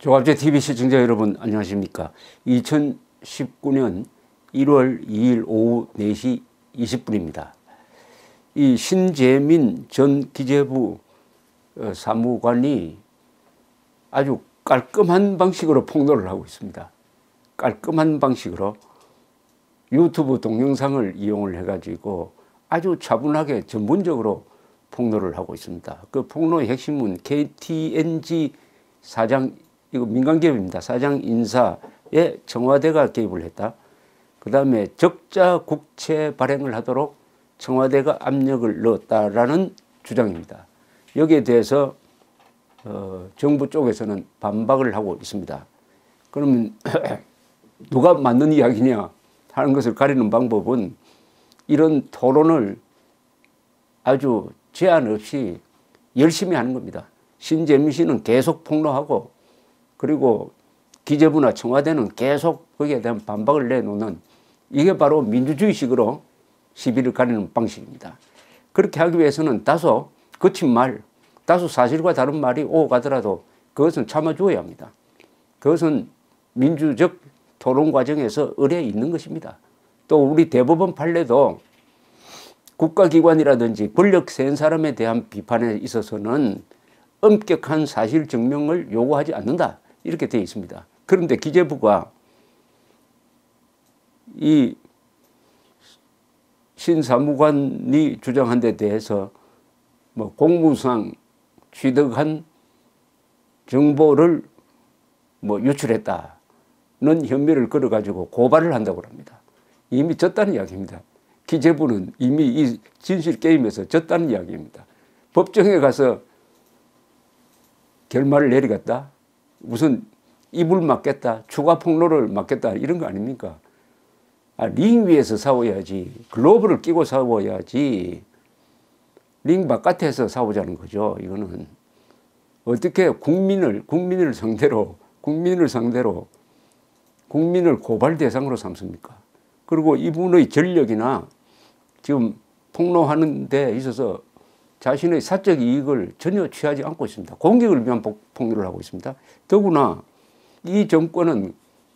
조갑제 TV 시청자 여러분 안녕하십니까. 2019년 1월 2일 오후 4시 20분입니다. 이 신재민 전 기재부 사무관이 아주 깔끔한 방식으로 폭로를 하고 있습니다. 깔끔한 방식으로 유튜브 동영상을 이용을 해가지고 아주 차분하게 전문적으로 폭로를 하고 있습니다. 그 폭로의 핵심은 KTNG 사장, 이거 민간기업입니다. 사장 인사에 청와대가 개입을 했다. 그 다음에 적자 국채 발행을 하도록 청와대가 압력을 넣었다라는 주장입니다. 여기에 대해서 정부 쪽에서는 반박을 하고 있습니다. 그러면 누가 맞는 이야기냐 하는 것을 가리는 방법은 이런 토론을 아주 제한 없이 열심히 하는 겁니다. 신재민 씨는 계속 폭로하고 그리고 기재부나 청와대는 계속 거기에 대한 반박을 내놓는, 이게 바로 민주주의식으로 시비를 가리는 방식입니다. 그렇게 하기 위해서는 다소 거친 말, 다소 사실과 다른 말이 오고 가더라도 그것은 참아주어야 합니다. 그것은 민주적 토론 과정에서 의례에 있는 것입니다. 또 우리 대법원 판례도 국가기관이라든지 권력 센 사람에 대한 비판에 있어서는 엄격한 사실 증명을 요구하지 않는다, 이렇게 되어 있습니다. 그런데 기재부가 이 신 사무관이 주장한 데 대해서 뭐 공무상 취득한 정보를 뭐 유출했다는 혐의를 걸어가지고 고발을 한다고 합니다. 이미 졌다는 이야기입니다. 기재부는 이미 이 진실 게임에서 졌다는 이야기입니다. 법정에 가서 결말을 내리겠다, 무슨 이불 맞겠다, 추가 폭로를 맞겠다, 이런 거 아닙니까? 링 위에서 싸워야지, 글로브를 끼고 싸워야지 링 바깥에서 싸우자는 거죠. 이거는 어떻게 국민을 상대로 국민을 고발 대상으로 삼습니까? 그리고 이분의 전력이나 지금 폭로하는 데 있어서 자신의 사적 이익을 전혀 취하지 않고 있습니다. 공익을 위한 폭로를 하고 있습니다. 더구나 이 정권은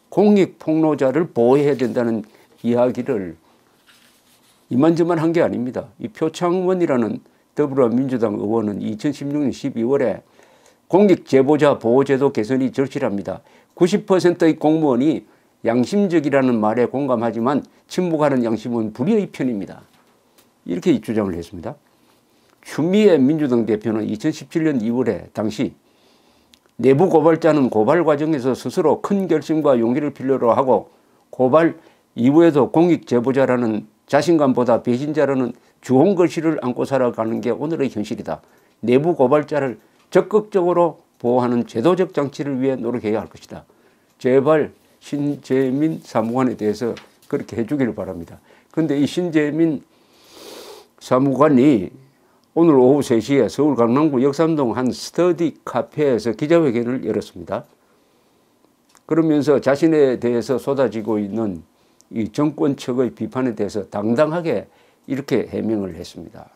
공익 폭로자를 보호해야 된다는 이야기를 이만저만 한 게 아닙니다. 이 표창원이라는 더불어민주당 의원은 2016년 12월에 공익제보자 보호제도 개선이 절실합니다. 90%의 공무원이 양심적이라는 말에 공감하지만 침묵하는 양심은 불의의 편입니다. 이렇게 주장을 했습니다. 추미애 민주당 대표는 2017년 2월에 당시 내부 고발자는 고발 과정에서 스스로 큰 결심과 용기를 필요로 하고 고발 이후에도 공익제보자라는 자신감보다 배신자라는 주홍글씨를 안고 살아가는 게 오늘의 현실이다. 내부 고발자를 적극적으로 보호하는 제도적 장치를 위해 노력해야 할 것이다. 제발 신재민 사무관에 대해서 그렇게 해주기를 바랍니다. 그런데 이 신재민 사무관이 오늘 오후 3시에 서울 강남구 역삼동 한 스터디 카페에서 기자회견을 열었습니다. 그러면서 자신에 대해서 쏟아지고 있는 이 정권 측의 비판에 대해서 당당하게 이렇게 해명을 했습니다.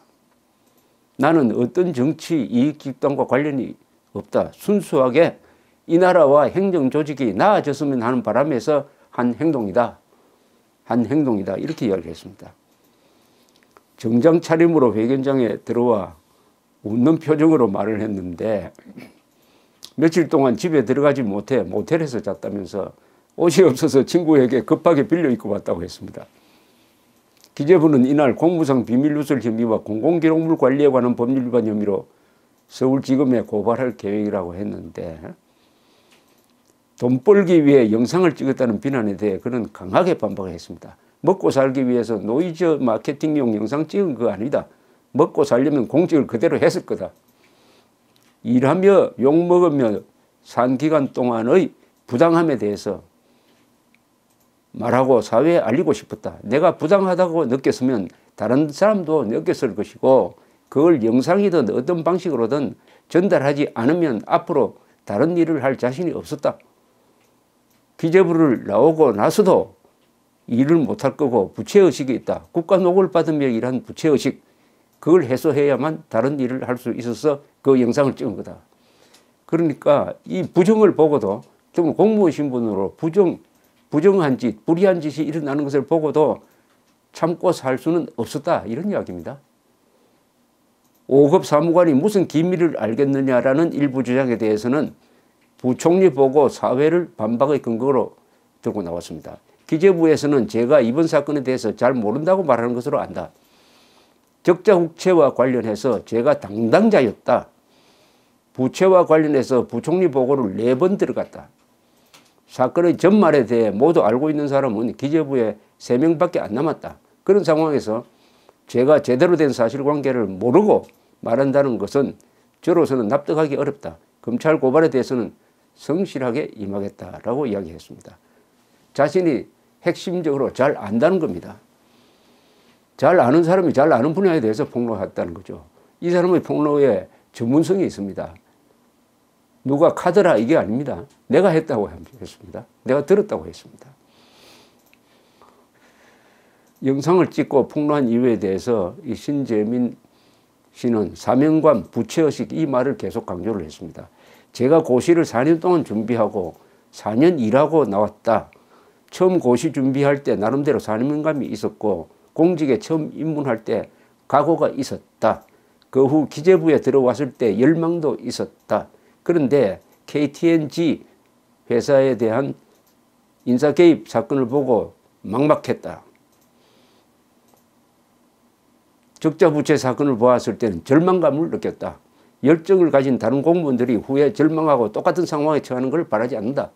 나는 어떤 정치 이익 집단과 관련이 없다. 순수하게 이 나라와 행정조직이 나아졌으면 하는 바람에서 한 행동이다. 이렇게 이야기를 했습니다. 정장 차림으로 회견장에 들어와 웃는 표정으로 말을 했는데 며칠 동안 집에 들어가지 못해 모텔에서 잤다면서 옷이 없어서 친구에게 급하게 빌려 입고 왔다고 했습니다. 기재부는 이날 공무상 비밀누설 혐의와 공공기록물 관리에 관한 법률 위반 혐의로 서울지검에 고발할 계획이라고 했는데 돈 벌기 위해 영상을 찍었다는 비난에 대해 그는 강하게 반박을 했습니다. 먹고 살기 위해서 노이즈 마케팅용 영상 찍은 거 아니다. 먹고 살려면 공직을 그대로 했을 거다. 일하며 욕먹으며 산 기간 동안의 부당함에 대해서 말하고 사회에 알리고 싶었다. 내가 부당하다고 느꼈으면 다른 사람도 느꼈을 것이고 그걸 영상이든 어떤 방식으로든 전달하지 않으면 앞으로 다른 일을 할 자신이 없었다. 기재부를 나오고 나서도 일을 못할 거고 부채의식이 있다. 국가 노고를 받으며 일한 부채의식, 그걸 해소해야만 다른 일을 할 수 있어서 그 영상을 찍은 거다. 그러니까 이 부정을 보고도 정말 공무원 신분으로 부정한 짓, 불의한 짓이 일어나는 것을 보고도 참고 살 수는 없었다. 이런 이야기입니다. 5급 사무관이 무슨 기밀을 알겠느냐라는 일부 주장에 대해서는 부총리 보고 사회를 반박의 근거로 들고 나왔습니다. 기재부에서는 제가 이번 사건에 대해서 잘 모른다고 말하는 것으로 안다. 적자국채와 관련해서 제가 담당자였다. 부채와 관련해서 부총리 보고를 4번 들어갔다. 사건의 전말에 대해 모두 알고 있는 사람은 기재부에 3명밖에 안 남았다. 그런 상황에서 제가 제대로 된 사실관계를 모르고 말한다는 것은 저로서는 납득하기 어렵다. 검찰 고발에 대해서는 성실하게 임하겠다라고 이야기했습니다. 자신이 핵심적으로 잘 안다는 겁니다. 잘 아는 사람이 잘 아는 분야에 대해서 폭로했다는 거죠. 이 사람의 폭로에 전문성이 있습니다. 누가 카더라 이게 아닙니다. 내가 했다고 했습니다. 내가 들었다고 했습니다. 영상을 찍고 폭로한 이유에 대해서 이 신재민 씨는 사명감, 부채의식 이 말을 계속 강조를 했습니다. 제가 고시를 4년 동안 준비하고 4년 일하고 나왔다. 처음 고시 준비할 때 나름대로 사명감이 있었고 공직에 처음 입문할 때 각오가 있었다. 그 후 기재부에 들어왔을 때 열망도 있었다. 그런데 KTNG 회사에 대한 인사 개입 사건을 보고 막막했다. 적자부채 사건을 보았을 때는 절망감을 느꼈다. 열정을 가진 다른 공무원들이 후에 절망하고 똑같은 상황에 처하는 것을 바라지 않는다.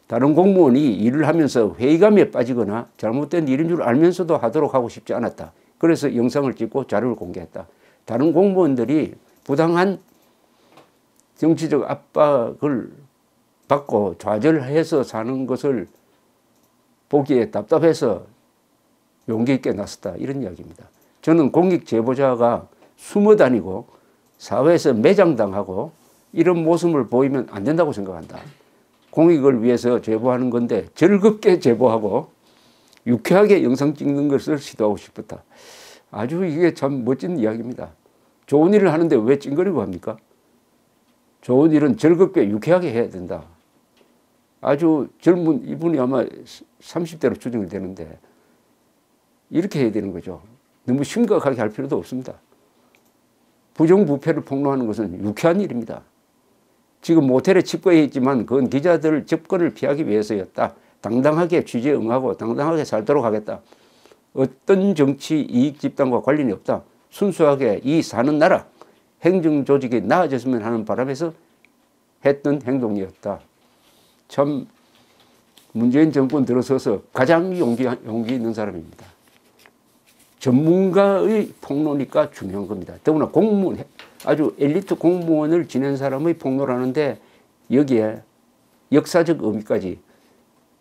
다른 공무원이 일을 하면서 회의감에 빠지거나 잘못된 일인 줄 알면서도 하도록 하고 싶지 않았다. 그래서 영상을 찍고 자료를 공개했다. 다른 공무원들이 부당한 정치적 압박을 받고 좌절해서 사는 것을 보기에 답답해서 용기 있게 나섰다. 이런 이야기입니다. 저는 공익 제보자가 숨어 다니고 사회에서 매장당하고 이런 모습을 보이면 안 된다고 생각한다. 공익을 위해서 제보하는 건데 즐겁게 제보하고 유쾌하게 영상 찍는 것을 시도하고 싶었다. 아주 이게 참 멋진 이야기입니다. 좋은 일을 하는데 왜 찡그리고 합니까? 좋은 일은 즐겁게 유쾌하게 해야 된다. 아주 젊은 이분이 아마 30대로 추정이 되는데 이렇게 해야 되는 거죠. 너무 심각하게 할 필요도 없습니다. 부정부패를 폭로하는 것은 유쾌한 일입니다. 지금 모텔에 집거해 있지만 그건 기자들 접근을 피하기 위해서였다. 당당하게 취재에 응하고 당당하게 살도록 하겠다. 어떤 정치 이익 집단과 관련이 없다. 순수하게 이 사는 나라 행정조직이 나아졌으면 하는 바람에서 했던 행동이었다. 참 문재인 정권 들어서서 가장 용기 있는 사람입니다. 전문가의 폭로니까 중요한 겁니다. 더구나 공무원, 아주 엘리트 공무원을 지낸 사람의 폭로를 하는데 여기에 역사적 의미까지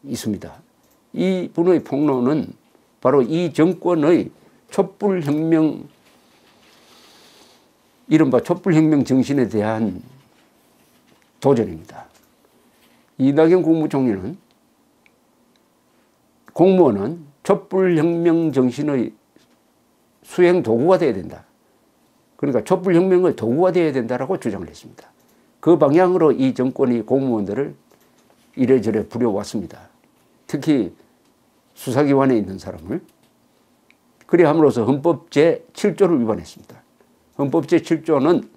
있습니다. 이 분의 폭로는 바로 이 정권의 촛불혁명, 이른바 촛불혁명 정신에 대한 도전입니다. 이낙연 국무총리는 공무원은 촛불혁명 정신의 수행 도구가 되어야 된다. 그러니까 촛불혁명의 도구가 되어야 된다라고 주장을 했습니다. 그 방향으로 이 정권이 공무원들을 이래저래 부려왔습니다. 특히 수사기관에 있는 사람을. 그래 함으로써 헌법 제7조를 위반했습니다. 헌법 제7조는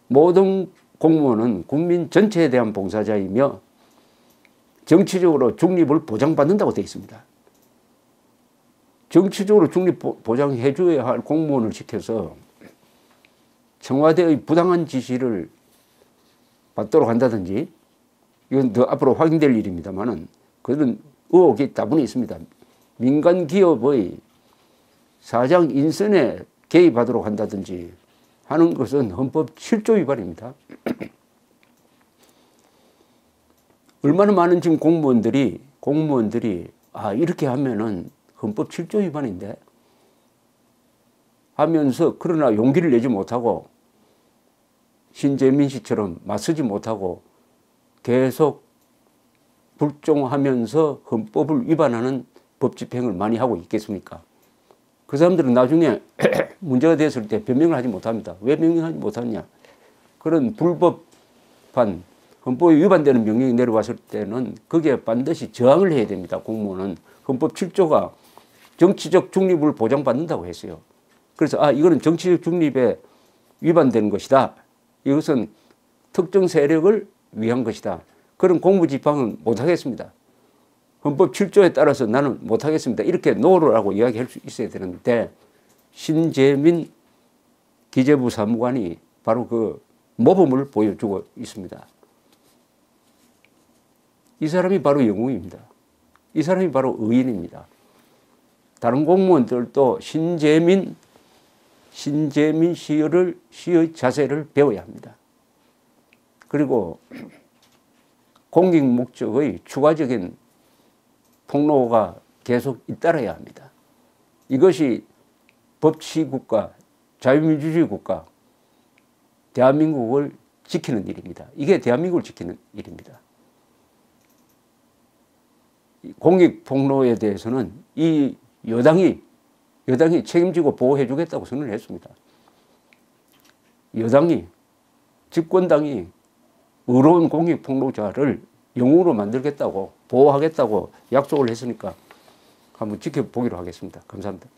모든 공무원은 국민 전체에 대한 봉사자이며 정치적으로 중립을 보장받는다고 되어 있습니다. 정치적으로 중립 보장해 줘야 할 공무원을 시켜서 청와대의 부당한 지시를 받도록 한다든지, 이건 더 앞으로 확인될 일입니다만은 그런 의혹이 다분히 있습니다. 민간 기업의 사장 인선에 개입하도록 한다든지 하는 것은 헌법 7조 위반입니다. 얼마나 많은 지금 공무원들이 이렇게 하면은 헌법 7조 위반인데 하면서 그러나 용기를 내지 못하고 신재민 씨처럼 맞서지 못하고 계속 불종하면서 헌법을 위반하는 법 집행을 많이 하고 있겠습니까? 그 사람들은 나중에 문제가 됐을 때 변명을 하지 못합니다. 왜 변명하지 못하느냐? 그런 불법한 헌법에 위반되는 명령이 내려왔을 때는 거기에 반드시 저항을 해야 됩니다. 공무원은. 헌법 7조가 정치적 중립을 보장받는다고 했어요. 그래서 이거는 정치적 중립에 위반되는 것이다. 이것은 특정 세력을 위한 것이다. 그런 공무집행은 못하겠습니다. 헌법 7조에 따라서 나는 못하겠습니다. 이렇게 노를 하고 이야기할 수 있어야 되는데 신재민 기재부 사무관이 바로 그 모범을 보여주고 있습니다. 이 사람이 바로 영웅입니다. 이 사람이 바로 의인입니다. 다른 공무원들도 신재민 시의 자세를 배워야 합니다. 그리고 공익 목적의 추가적인 폭로가 계속 잇따라야 합니다. 이것이 법치국가, 자유민주주의 국가, 대한민국을 지키는 일입니다. 이게 대한민국을 지키는 일입니다. 공익 폭로에 대해서는 이 여당이 책임지고 보호해 주겠다고 선언을 했습니다. 여당이, 집권당이 의로운 공익 폭로자를 영웅으로 만들겠다고, 보호하겠다고 약속을 했으니까 한번 지켜보기로 하겠습니다. 감사합니다.